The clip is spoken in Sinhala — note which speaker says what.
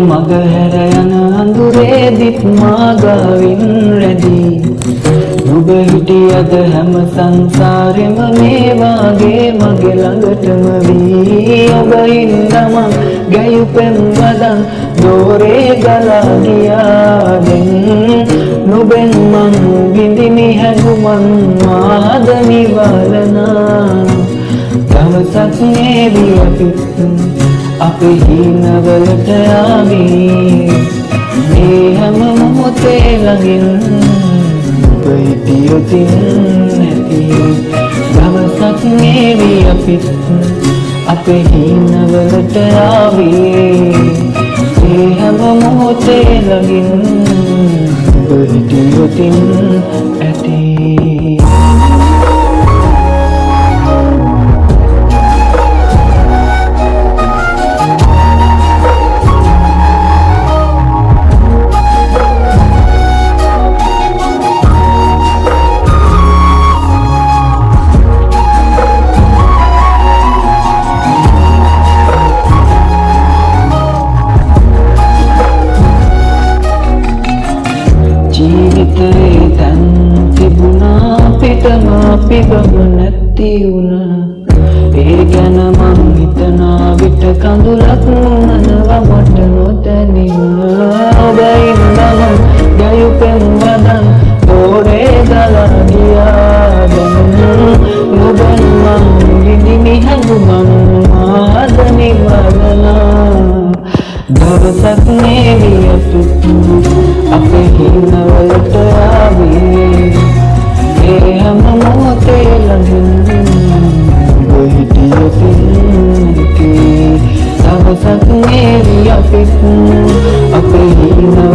Speaker 1: මගහැර යන අඳුරේදිත් මාගාවින් රැඳී නුඹ හිටියද හැම සංසාරෙම මේ වාගේ මගේ ළඟටම වී ඔබ හින්දම ගැයුපෙම් වදන් දෝරේ ගලා ගියාදෙන් නුඹෙන් මං විඳිමි හැඟුමන් මාද නිවලනා දවසක් නේවි අපිත් අපේ හිනවලට ආවී මේ හැම මොහොතේ ළඟින් ඔබ හිටියොතින් නැති දවසක් නේවි අපිත් අපේ හිනවලට ආවී මේ හැම මොහොතේ ළඟින් ඔබ හිටියොතින් ඇති ජීවිතේ තන් තිබුණා පිටම පිබම නැති වුණා ඒ ගැන මං හිතනා විට කඳුලක් නනවා මට නොදැනිනා ඔබ ඉන්නම ගැයුපෙන් වදන් දෝරේ ගලා ගියා දැන් නුඹෙන් මං විඳිමි හැඟුමන් මාද නිවලනා දවසක් නේවි අපිත් අපේ හිනවලට ආවී ඒ හැම මොහොතේ ළඟින් ඔබ හිටියොතින් නැති දවසක් නේවි අපිත් අපේ හිනවලට